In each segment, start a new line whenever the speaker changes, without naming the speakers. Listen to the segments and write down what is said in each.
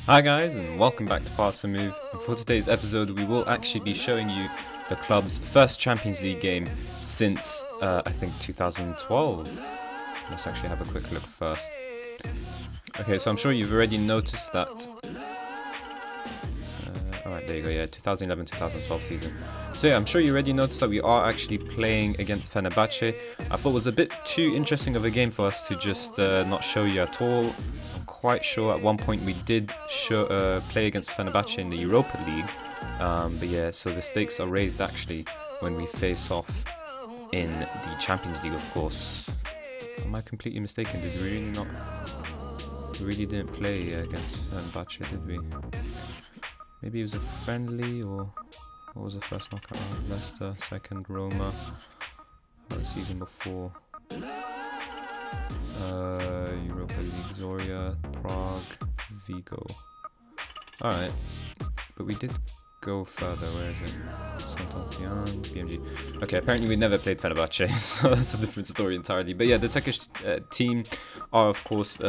Hi guys, and welcome back to Pass and Move. And for today's episode, we will actually be showing you the club's first Champions League game since I think 2012. Let's actually have a quick look first. Okay, so I'm sure you've already noticed that. Alright, there you go, yeah, 2011-2012 season. So yeah, I'm sure you already noticed that we are actually playing against Fenerbahce. I thought it was a bit too interesting of a game for us to just not show you at all. I'm quite sure at one point we did play against Fenerbahce in the Europa League. But yeah, so the stakes are raised actually when we face off in the Champions League, of course. Am I completely mistaken? Did we really not? We really didn't play against Fenerbahce, did we? Maybe it was a friendly, or what was the first knockout round? Leicester, second Roma, the season before. Europa League, Zorya, Prague, Vigo. Alright, but we did go further. Where is it? Santonpian, BMG. Okay, apparently we never played Fenerbahce, so that's a different story entirely. But yeah, the Turkish team are, of course,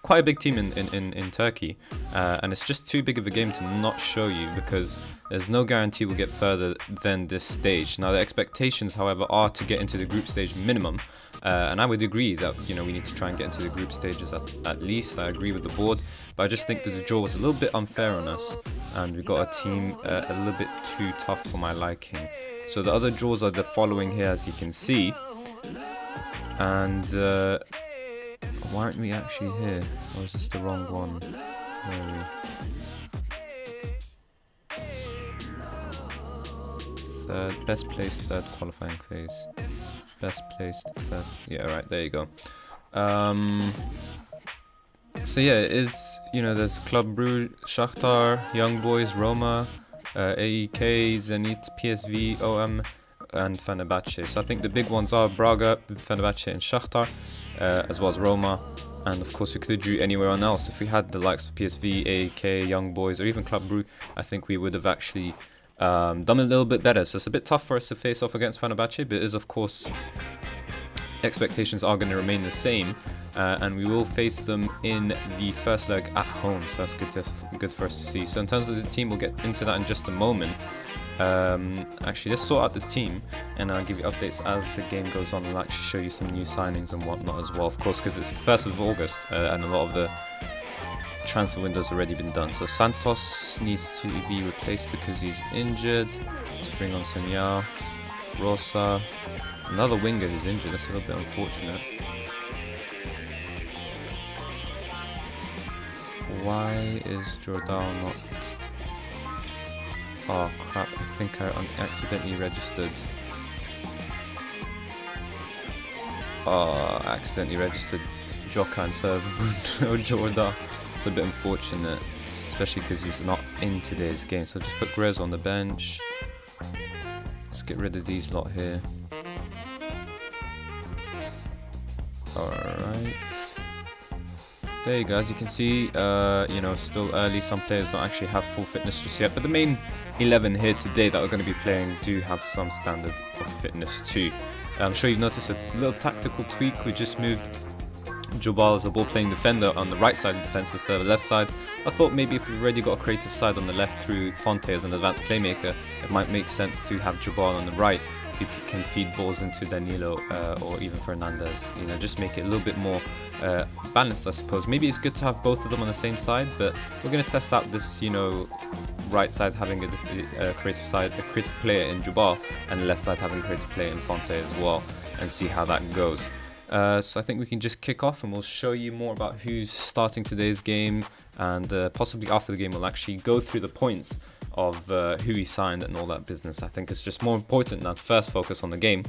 quite a big team in Turkey, and it's just too big of a game to not show you because there's no guarantee we'll get further than this stage. Now the expectations, however, are to get into the group stage minimum, and I would agree that we need to try and get into the group stages at least. I agree with the board, but I just think that the draw was a little bit unfair on us, and we got a team a little bit too tough for my liking. So the other draws are the following here, as you can see, and why aren't we actually here? Or is this the wrong one? Where are we? Third, best placed third qualifying phase. Best placed third. Yeah, right, there you go. So yeah, it is, there's Club Brugge, Shakhtar, Young Boys, Roma, AEK, Zenit, PSV, OM, and Fenerbahce. So I think the big ones are Braga, Fenerbahce, and Shakhtar. As well as Roma, and of course we could have drew anywhere else. If we had the likes of PSV, AEK, Young Boys, or even Club Brugge, I think we would have actually done a little bit better. So it's a bit tough for us to face off against Fenerbahce, but it is, of course, expectations are going to remain the same, and we will face them in the first leg at home, so that's good for us to see. So in terms of the team, we'll get into that in just a moment. Actually, let's sort out the team and I'll give you updates as the game goes on. We'll actually show you some new signings and whatnot as well, of course, because it's the 1st of August and a lot of the transfer windows already been done. So Santos needs to be replaced because he's injured. Let's bring on Sanya, Rosa, another winger who's injured. That's a little bit unfortunate. Why is Jordal not... Oh crap, I think I accidentally registered. Oh, I accidentally registered Joka instead of Bruno Jorda. It's a bit unfortunate, especially because he's not in today's game. So just put Grez on the bench. Let's get rid of these lot here. Alright. There you go, as you can see, still early. Some players don't actually have full fitness just yet, but the main 11 here today that are going to be playing do have some standard of fitness too. I'm sure you've noticed a little tactical tweak. We just moved Jobal as a ball-playing defender on the right side of the defense instead of the left side. I thought maybe if we've already got a creative side on the left through Fonte as an advanced playmaker, it might make sense to have Jobal on the right, who can feed balls into Danilo or even Fernandez. Just make it a little bit more balanced, I suppose. Maybe it's good to have both of them on the same side, but we're going to test out this, right side having a creative player in Jobal, and the left side having a creative player in Fonte as well, and see how that goes. So I think we can just kick off and we'll show you more about who's starting today's game, and possibly after the game we'll actually go through the points of who he signed and all that business. I think it's just more important now to first focus on the game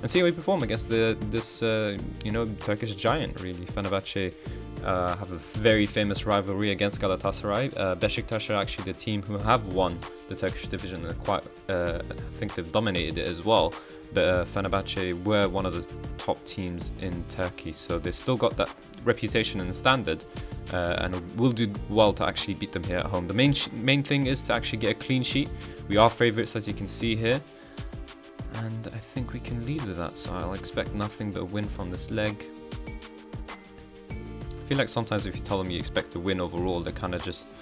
and see how we perform against this Turkish giant, really. Fenerbahce have a very famous rivalry against Galatasaray. Beşiktaş are actually the team who have won the Turkish division and I think they've dominated it as well. But Fenerbahce were one of the top teams in Turkey, so they've still got that reputation and standard, and we'll do well to actually beat them here at home. The main thing is to actually get a clean sheet. We are favourites, as you can see here, and I think we can lead with that, so I'll expect nothing but a win from this leg. feel like sometimes if you tell them you expect to win overall, they kind of just,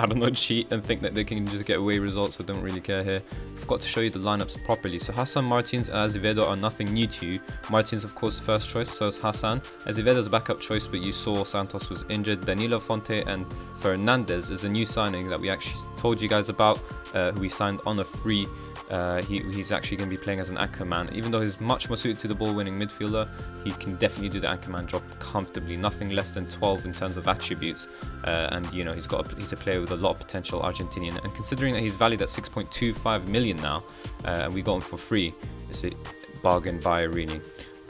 I don't know, cheat and think that they can just get away results. I don't really care here. Forgot to show you the lineups properly. So Hassan, Martins, and Azevedo are nothing new to you. Martins, of course, first choice, so is Hassan. Azevedo's backup choice, but you saw Santos was injured. Danilo, Fonte, and Fernandez is a new signing that we actually told you guys about, who we signed on a free. He's actually going to be playing as an anchorman. Even though he's much more suited to the ball-winning midfielder, he can definitely do the anchorman job comfortably. Nothing less than 12 in terms of attributes, and you know he's a player with a lot of potential, Argentinian. And considering that he's valued at 6.25 million now, and we got him for free, it's a bargain buy really.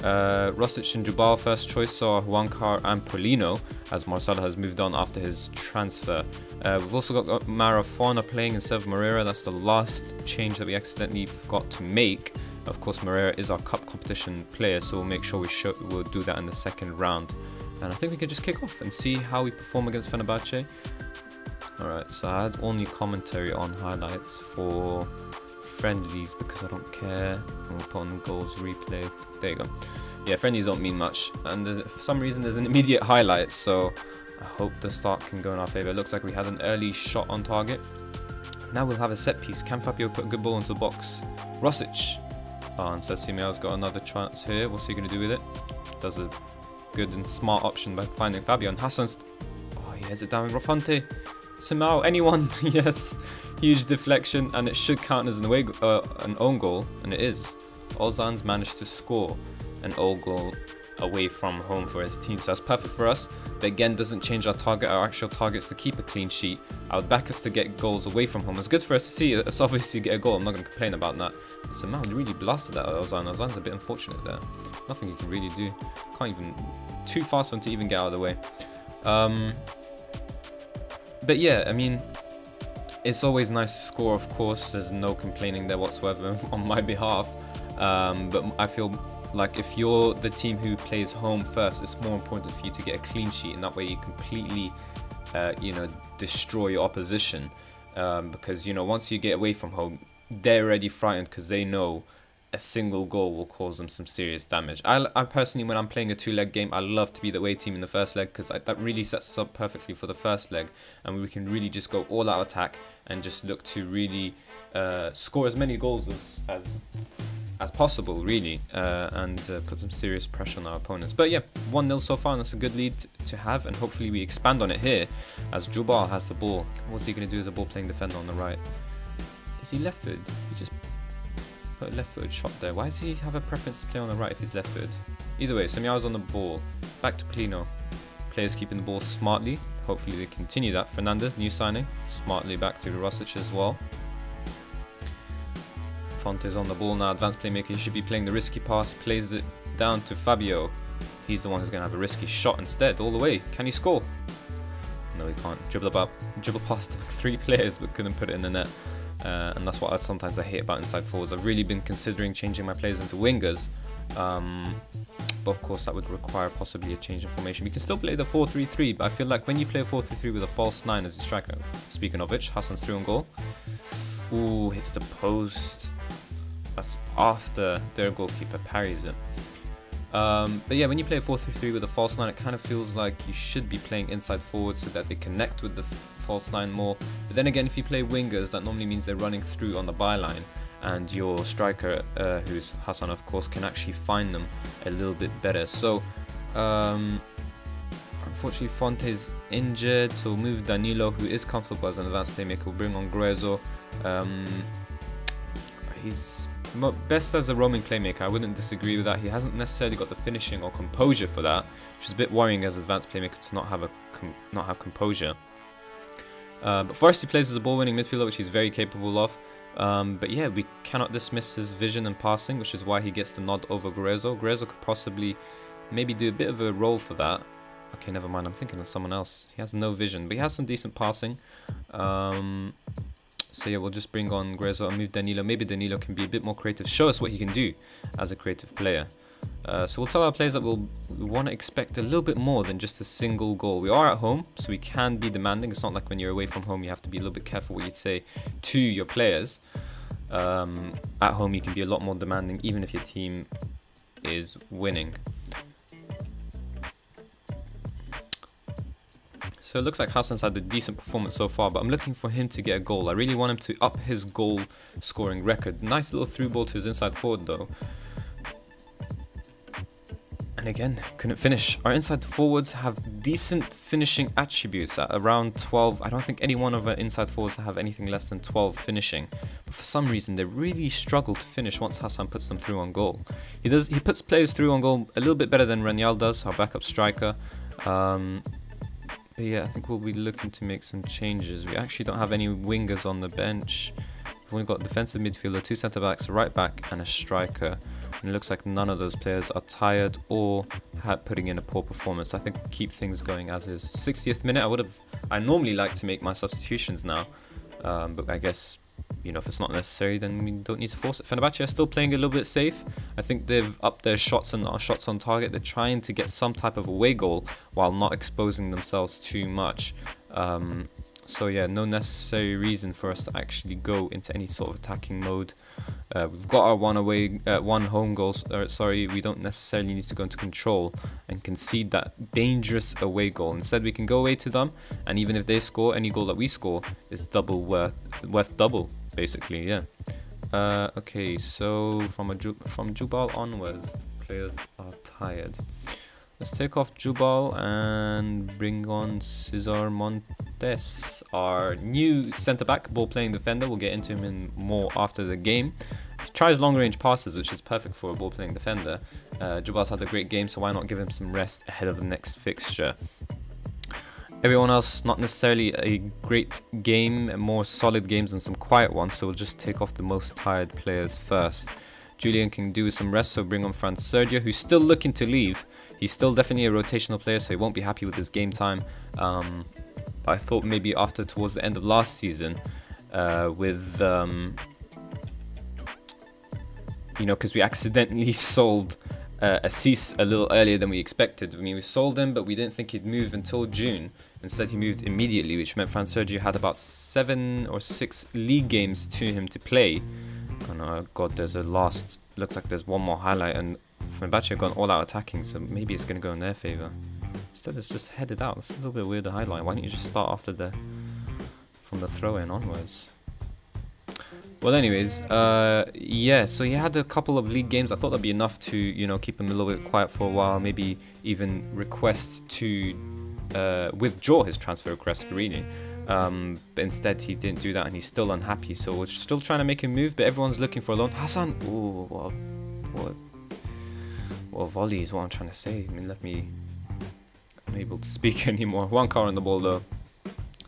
Rosic and Jubal first choice, so Huancar and Polino, as Marcelo has moved on after his transfer. We've also got Marafona playing instead of Moreira. That's the last change that we accidentally forgot to make. Of course, Moreira is our cup competition player, so we'll make sure we'll do that in the second round. And I think we can just kick off and see how we perform against Fenerbahce. Alright, so I had only commentary on highlights for friendlies because I don't care. And we'll put on goals replay. There you go. Yeah, friendlies don't mean much, and for some reason there's an immediate highlight, so I hope the start can go in our favour. It looks like we had an early shot on target. Now we'll have a set piece. Can Fabio put a good ball into the box? Rosic. Oh, and Simiao's got another chance here. What's he going to do with it? Does a good and smart option by finding Fabio. And Hassan's... Oh, he has it down with Rafante. Simao, anyone? Yes. Huge deflection, and it should count as an own goal, and it is. Ozan's managed to score an own goal away from home for his team, so that's perfect for us. But again, doesn't change our target. Our actual target is to keep a clean sheet. I would back us to get goals away from home. It's good for us to see. It's obviously get a goal. I'm not going to complain about that. Simao really blasted that Ozan. Ozan's a bit unfortunate there. Nothing he can really do. Can't even... Too fast for him to even get out of the way. But yeah, I mean, it's always nice to score, of course. There's no complaining there whatsoever on my behalf. But I feel like if you're the team who plays home first, it's more important for you to get a clean sheet, and that way you completely, destroy your opposition. Because, once you get away from home, they're already frightened because they know a single goal will cause them some serious damage. I personally, when I'm playing a two-leg game, I love to be the away team in the first leg because that really sets us up perfectly for the first leg, and we can really just go all out attack and just look to really score as many goals as possible, really, and put some serious pressure on our opponents. But yeah, 1-0 so far, and that's a good lead to have, and hopefully we expand on it here as Jubal has the ball. What's he going to do as a ball-playing defender on the right? Is he left-footed? He just put a left-footed shot there. Why does he have a preference to play on the right if he's left-footed? Either way, Semiao's on the ball. Back to Polino. Players keeping the ball smartly. Hopefully they continue that. Fernandez, new signing. Smartly back to Rosic as well. Fonte's on the ball now. Advanced playmaker. He should be playing the risky pass. Plays it down to Fabio. He's the one who's going to have a risky shot instead. All the way. Can he score? No, he can't. Dribble past 3 players but couldn't put it in the net. And that's what sometimes I hate about inside forwards. I've really been considering changing my players into wingers, but of course that would require possibly a change in formation. We can still play the 4-3-3, but I feel like when you play a 4-3-3 with a false 9 as a striker, speaking of which, Hassan's through on goal. Ooh, hits the post. That's after their goalkeeper parries it. But yeah, when you play a 4-3-3 with a false 9, it kind of feels like you should be playing inside forward so that they connect with the false 9 more. But then again, if you play wingers, that normally means they're running through on the byline, and your striker, who's Hassan of course, can actually find them a little bit better. So unfortunately Fonte's injured, so we'll move Danilo, who is comfortable as an advanced playmaker. We'll bring on Gruezo. He's best as a roaming playmaker. I wouldn't disagree with that. He hasn't necessarily got the finishing or composure for that, which is a bit worrying as advanced playmaker to not have composure. But for us, he plays as a ball-winning midfielder, which he's very capable of. But yeah, we cannot dismiss his vision and passing, which is why he gets the nod over Gruezo. Gruezo could possibly maybe do a bit of a role for that. Okay, never mind. I'm thinking of someone else. He has no vision, but he has some decent passing. So yeah, we'll just bring on Gruezo and move Danilo. Maybe Danilo can be a bit more creative, show us what he can do as a creative player. So we'll tell our players that we want to expect a little bit more than just a single goal. We are at home, so we can be demanding. It's not like when you're away from home, you have to be a little bit careful what you say to your players. At home, you can be a lot more demanding, even if your team is winning. So it looks like Hassan's had a decent performance so far, but I'm looking for him to get a goal. I really want him to up his goal scoring record. Nice little through ball to his inside forward though. And again, couldn't finish. Our inside forwards have decent finishing attributes at around 12. I don't think any one of our inside forwards have anything less than 12 finishing. But for some reason, they really struggle to finish once Hassan puts them through on goal. He puts players through on goal a little bit better than Ranial does, our backup striker. But yeah, I think we'll be looking to make some changes. We actually don't have any wingers on the bench. We've only got defensive midfielder, 2 centre-backs, a right-back and a striker. And it looks like none of those players are tired or putting in a poor performance. I think we'll keep things going as is. 60th minute, I normally like to make my substitutions now. But I guess, you know, if it's not necessary, then we don't need to force it. Fenerbahce are still playing a little bit safe. I think they've upped their shots on target. They're trying to get some type of away goal while not exposing themselves too much. So yeah, no necessary reason for us to actually go into any sort of attacking mode. We've got our one home goal. Sorry, we don't necessarily need to go into control and concede that dangerous away goal. Instead, we can go away to them, and even if they score, any goal that we score is double worth double, basically. Yeah. Okay, so from Jubal onwards, players are tired. Let's take off Jubal and bring on Cesar Montes, our new centre-back, ball-playing defender. We'll get into him more after the game. He tries long-range passes, which is perfect for a ball-playing defender. Jubal's had a great game, so why not give him some rest ahead of the next fixture? Everyone else, not necessarily a great game, more solid games and some quiet ones, so we'll just take off the most tired players first. Julian can do with some rest, so bring on Franz Sergio, who's still looking to leave. He's still definitely a rotational player, so he won't be happy with his game time. But I thought maybe towards the end of last season, because we accidentally sold Assis a little earlier than we expected. I mean, we sold him, but we didn't think he'd move until June. Instead, he moved immediately, which meant Franz Sergio had about 7 or 6 league games to him to play. And oh god, looks like there's one more highlight, and Fenerbahce have gone all out attacking, so maybe it's going to go in their favour. Instead, it's just headed out. It's a little bit weird, the highlight. Why don't you just start from the throw-in onwards? Well, anyways, yeah, so he had a couple of league games. I thought that'd be enough to, keep him a little bit quiet for a while, maybe even request to withdraw his transfer request, really. But instead he didn't do that, and he's still unhappy, so we're still trying to make him move, but everyone's looking for a loan. Hassan! Ooh, what a volley is what I'm trying to say. I mean, I'm able to speak anymore. One car on the ball though.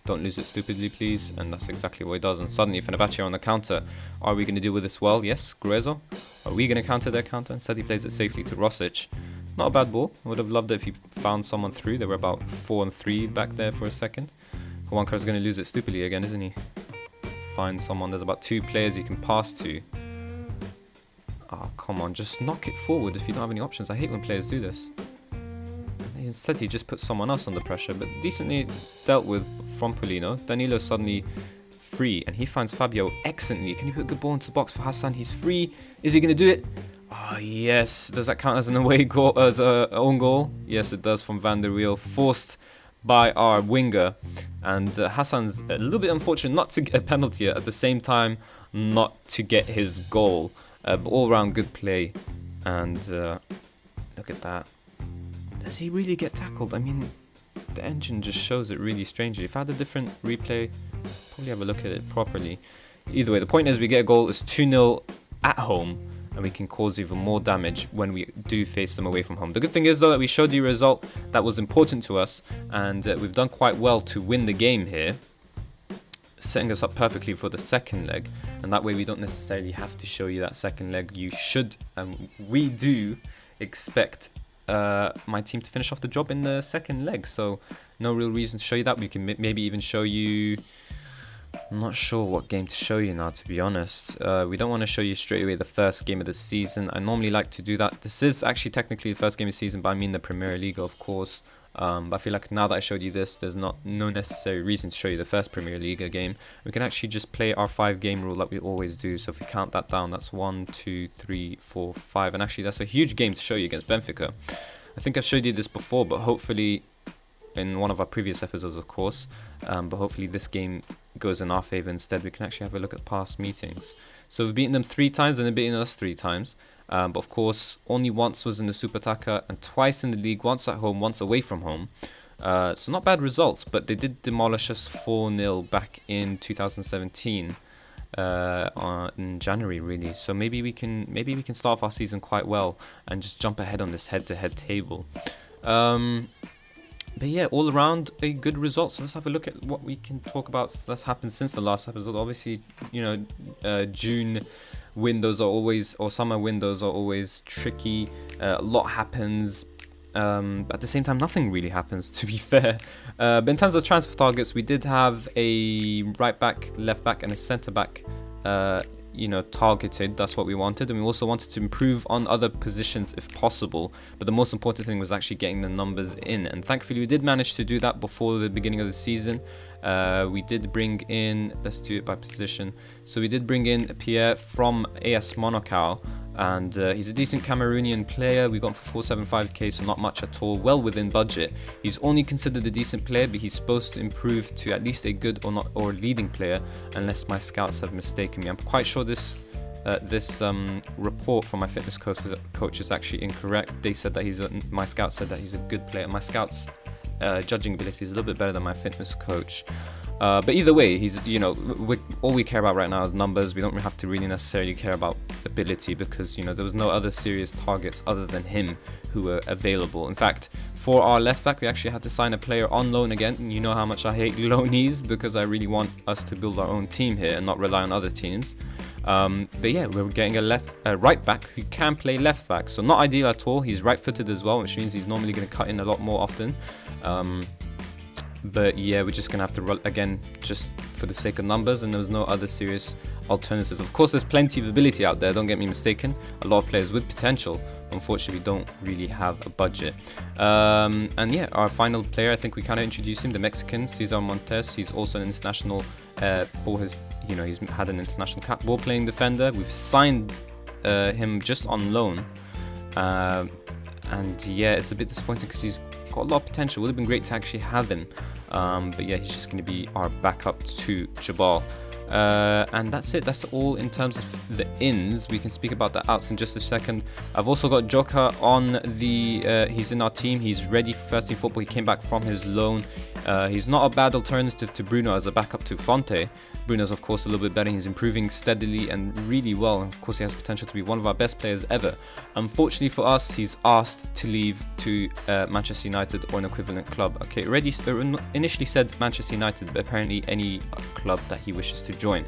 Don't lose it stupidly, please. And that's exactly what he does. And suddenly Fenerbahce are on the counter. Are we going to deal with this well? Yes, Gruezo. Are we going to counter their counter? Instead he plays it safely to Rosic. Not a bad ball. I would have loved it if he found someone through. They were about 4 and 3 back there for a second. Juancar is going to lose it stupidly again, isn't he? Find someone. There's about 2 players you can pass to. Oh, come on. Just knock it forward if you don't have any options. I hate when players do this. Instead, he just puts someone else under pressure, but decently dealt with from Polino. Danilo suddenly free, and he finds Fabio excellently. Can you put a good ball into the box for Hassan? He's free. Is he going to do it? Oh, yes. Does that count as an away goal, as an own goal? Yes, it does, from Van der Wiel. Forced by our winger. And Hassan's a little bit unfortunate not to get a penalty, at the same time not to get his goal. But all round good play. And look at that. Does he really get tackled? I mean, the engine just shows it really strangely. If I had a different replay, probably have a look at it properly. Either way, the point is we get a goal. It's 2-0 at home, and we can cause even more damage when we do face them away from home. The good thing is, though, that we showed you a result that was important to us, and we've done quite well to win the game here, setting us up perfectly for the second leg. And that way we don't necessarily have to show you that second leg. You should, and we do, expect my team to finish off the job in the second leg, so no real reason to show you that. We can maybe even show you, I'm not sure what game to show you now, to be honest. We don't want to show you straight away the first game of the season. I normally like to do that. This is actually technically the first game of the season, but I mean the Premier League, of course. But I feel like now that I showed you this, there's no necessary reason to show you the first Premier League game. We can actually just play our 5-game rule like we always do. So if we count that down, that's 1, 2, 3, 4, 5. And actually, that's a huge game to show you against Benfica. I think I've showed you this before, but hopefully in one of our previous episodes, of course. But hopefully this game goes in our favor instead. We can actually have a look at past meetings. So we've beaten them 3 times and they've beaten us 3 times. But of course, only once was in the Super Taka and twice in the league, once at home, once away from home. So not bad results, but they did demolish us 4-0 back in 2017 in January, really. So maybe we can start off our season quite well and just jump ahead on this head-to-head table. But yeah, all around a good result. So let's have a look at what we can talk about that's happened since the last episode. Obviously, June windows are always, or summer windows are always tricky. A lot happens. But at the same time, nothing really happens, to be fair. But in terms of transfer targets, we did have a right back, left back, and a centre back, targeted. That's what we wanted, and we also wanted to improve on other positions if possible. But the most important thing was actually getting the numbers in, and thankfully we did manage to do that before the beginning of the season. We did bring in, let's do it by position. So we did bring in Pierre from AS Monaco, and he's a decent Cameroonian player. We got him for 475k, so not much at all, well within budget. He's only considered a decent player, but he's supposed to improve to at least a good or leading player, unless my scouts have mistaken me. I'm quite sure this report from my fitness coach is actually incorrect. They said that my scout said that he's a good player. My scout's judging ability is a little bit better than my fitness coach. But either way, he's, all we care about right now is numbers. We don't have to really necessarily care about ability, because, there was no other serious targets other than him who were available. In fact, for our left back, we actually had to sign a player on loan again. And you know how much I hate loanees, because I really want us to build our own team here and not rely on other teams. But yeah, we're getting a right back who can play left back. So not ideal at all. He's right-footed as well, which means he's normally going to cut in a lot more often. But yeah, we're just going to have to roll again, just for the sake of numbers, and there was no other serious alternatives. Of course, there's plenty of ability out there, don't get me mistaken. A lot of players with potential. Unfortunately, we don't really have a budget. And yeah, our final player, I think we kind of introduced him, the Mexican, Cesar Montes. He's also an international for his, he's had an international cap, ball-playing defender. We've signed him just on loan. And yeah, it's a bit disappointing because he's got a lot of potential. Would have been great to actually have him. But yeah, he's just going to be our backup to Jabal. And that's it. That's all in terms of the ins. We can speak about the outs in just a second. I've also got Joka on the... he's in our team. He's ready for first team football. He came back from his loan. He's not a bad alternative to Bruno as a backup to Fonte. Bruno's of course a little bit better. He's improving steadily and really well. And of course he has potential to be one of our best players ever. Unfortunately for us, he's asked to leave to Manchester United or an equivalent club. Okay, initially said Manchester United, but apparently any club that he wishes to join.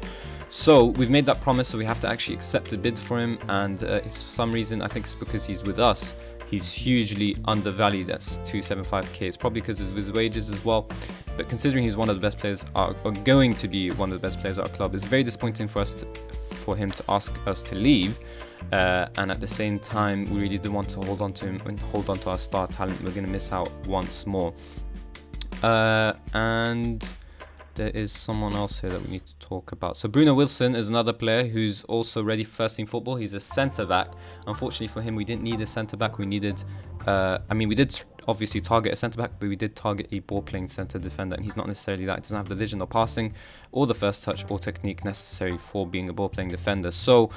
So we've made that promise, so we have to actually accept a bid for him, and for some reason, I think it's because he's with us, he's hugely undervalued. That's 275k. It's probably because of his wages as well, but considering he's one of the best players, or going to be one of the best players at our club, it's very disappointing for him to ask us to leave. And at the same time, we really do want to hold on to him and hold on to our star talent. We're going to miss out once more. And there is someone else here that we need to talk about. So Bruno Wilson is another player who's also ready for first team football. He's a centre back. Unfortunately for him, we didn't need a centre back. We needed, we did obviously target a centre back, but we did target a ball playing centre defender, and he's not necessarily that. He doesn't have the vision or passing or the first touch or technique necessary for being a ball playing defender. So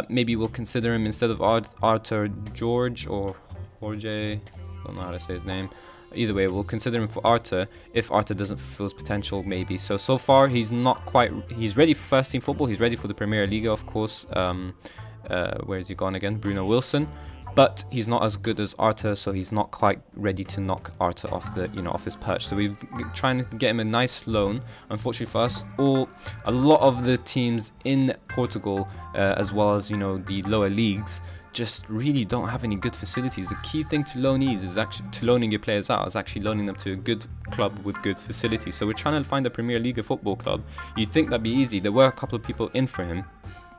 maybe we'll consider him instead of Arthur George or Jorge. I don't know how to say his name. Either way, we'll consider him for Arthur if Arthur doesn't fulfill his potential, maybe. So far, he's not quite... He's ready for first team football. He's ready for the Premier League, of course. Where is he gone again? Bruno Wilson. But he's not as good as Arthur, so he's not quite ready to knock Arthur off the, off his perch. So we've trying to get him a nice loan. Unfortunately for us, a lot of the teams in Portugal, as well as the lower leagues, just really don't have any good facilities. The key thing to loanees is actually to loaning your players out is actually loaning them to a good club with good facilities. So we're trying to find a Premier League football club. You'd think that'd be easy. There were a couple of people in for him,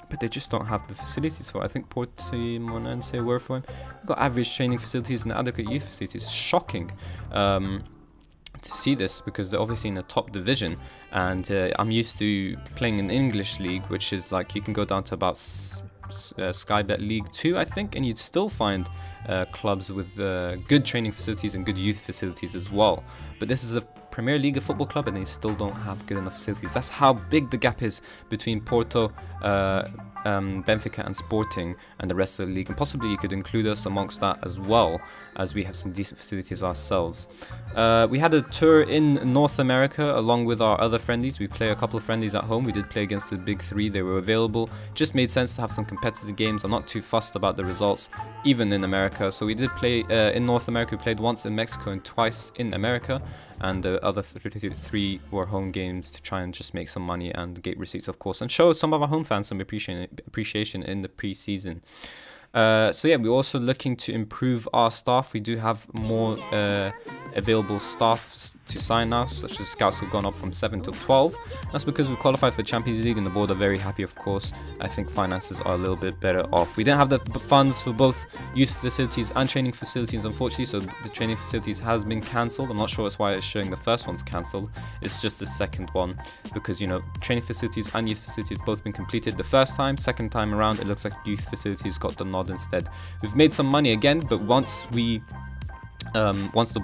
but they just don't have the facilities for it. I think Portimonense were for him. We've got average training facilities and adequate youth facilities. It's shocking to see this, because they're obviously in the top division, and I'm used to playing in the English league, which is like you can go down to about Sky Bet League 2, I think, and you'd still find clubs with good training facilities and good youth facilities as well. But this is a Premier League football club and they still don't have good enough facilities. That's how big the gap is between Porto, Benfica and Sporting and the rest of the league, and possibly you could include us amongst that as well, as we have some decent facilities ourselves. We had a tour in North America along with our other friendlies. We play a couple of friendlies at home. We did play against the big three. They were available. Just made sense to have some competitive games. I'm not too fussed about the results, even in America. So we did play in North America. We played once in Mexico and twice in America, and the other three were home games to try and just make some money and get receipts, of course, and show some of our home fans some appreciation in the pre-season. So yeah, we're also looking to improve our staff. We do have more available staff to sign now, such as scouts have gone up from 7 to 12. That's because we qualified for the Champions League and the board are very happy, of course. I think finances are a little bit better off. We didn't have the funds for both youth facilities and training facilities, unfortunately, so the training facilities has been cancelled. I'm not sure that's why it's showing the first one's cancelled. It's just the second one, because, you know, training facilities and youth facilities have both been completed the first time. Second time around, it looks like youth facilities got the nod instead. We've made some money again, but once the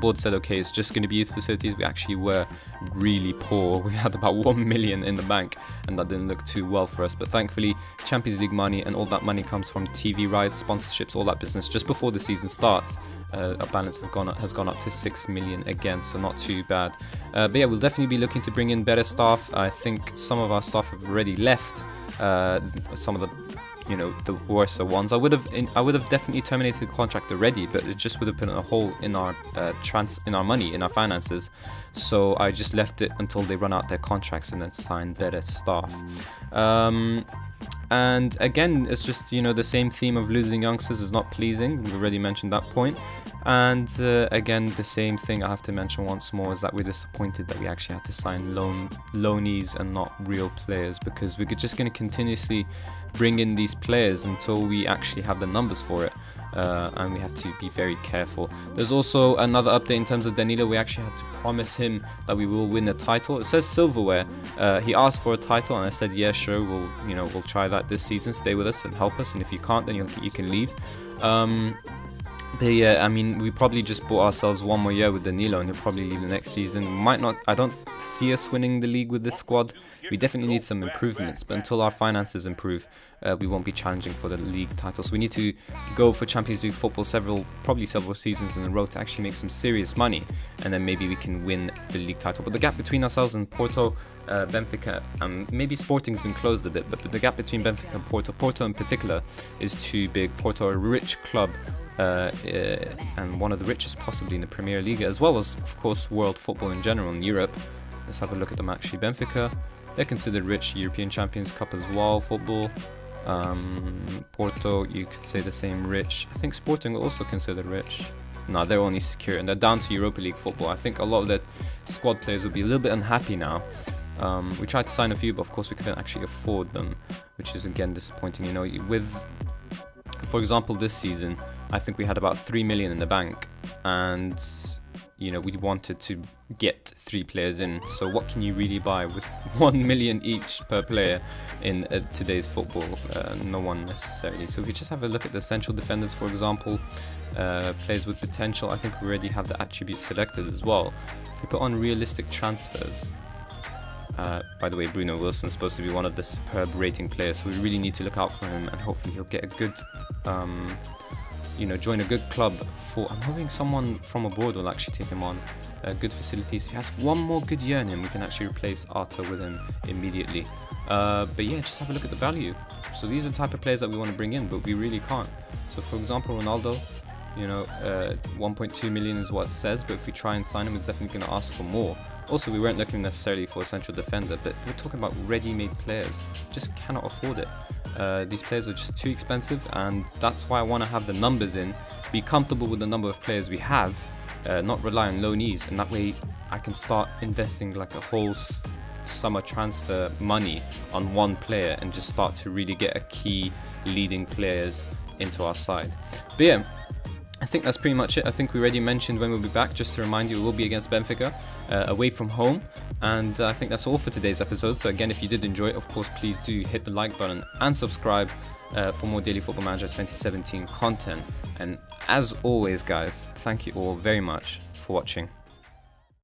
board said, okay, it's just going to be youth facilities, we actually were really poor. We had about 1 million in the bank, and that didn't look too well for us. But thankfully, Champions League money and all that money comes from TV rights, sponsorships, all that business. Just before the season starts, our balance has gone up to 6 million again, so not too bad. But yeah, we'll definitely be looking to bring in better staff. I think some of our staff have already left. Some of the worse ones. I would have definitely terminated the contract already, but it just would have put a hole in our money, in our finances. So I just left it until they run out their contracts and then sign better staff. And again, it's just, the same theme of losing youngsters is not pleasing. We've already mentioned that point. And again, the same thing I have to mention once more is that we're disappointed that we actually had to sign loanees and not real players, because we're just going to continuously bring in these players until we actually have the numbers for it. And we have to be very careful. There's also another update in terms of Danilo. We actually had to promise him that we will win a title. It says silverware. He asked for a title and I said, yeah, sure, we'll try that this season. Stay with us and help us, and if you can't, then you can leave. But yeah, I mean, we probably just bought ourselves one more year with Danilo, and he'll probably leave the next season. I don't see us winning the league with this squad. We definitely need some improvements, but until our finances improve, we won't be challenging for the league title. So we need to go for Champions League football probably several seasons in a row to actually make some serious money, and then maybe we can win the league title. But the gap between ourselves and Porto, Benfica, and maybe Sporting's been closed a bit, but the gap between Benfica and Porto in particular is too big. Porto are a rich club, and one of the richest possibly in the Premier League, as well as, of course, world football in general in Europe. Let's have a look at them actually. Benfica, they're considered rich. European Champions Cup as well, football. Porto, you could say the same, rich. I think Sporting are also considered rich. No, they're only secure, and they're down to Europa League football. I think a lot of their squad players will be a little bit unhappy now. We tried to sign a few, but of course we couldn't actually afford them, which is again disappointing. For example, this season, I think we had about 3 million in the bank, and we wanted to get 3 players in. So what can you really buy with 1 million each per player in today's football? No one necessarily. So if you just have a look at the central defenders, for example, players with potential, I think we already have the attributes selected as well. If we put on realistic transfers, by the way, Bruno Wilson's supposed to be one of the superb rating players, so we really need to look out for him, and hopefully he'll get a good, join a good club. I'm hoping someone from abroad will actually take him on. Good facilities. If he has one more good year in him, we can actually replace Arthur with him immediately. But yeah, just have a look at the value. So these are the type of players that we want to bring in, but we really can't. So for example, Ronaldo, 1.2 million is what it says, but if we try and sign him, it's definitely going to ask for more. Also, we weren't looking necessarily for a central defender, but we're talking about ready-made players. Just cannot afford it. These players are just too expensive, and that's why I want to have the numbers in, be comfortable with the number of players we have, not rely on loanees, and that way I can start investing like a whole summer transfer money on one player and just start to really get a key leading players into our side. But yeah, I think that's pretty much it. I think we already mentioned when we'll be back. Just to remind you, we will be against Benfica, away from home. And I think that's all for today's episode. So again, if you did enjoy it, of course, please do hit the like button and subscribe for more Daily Football Manager 2017 content. And as always, guys, thank you all very much for watching.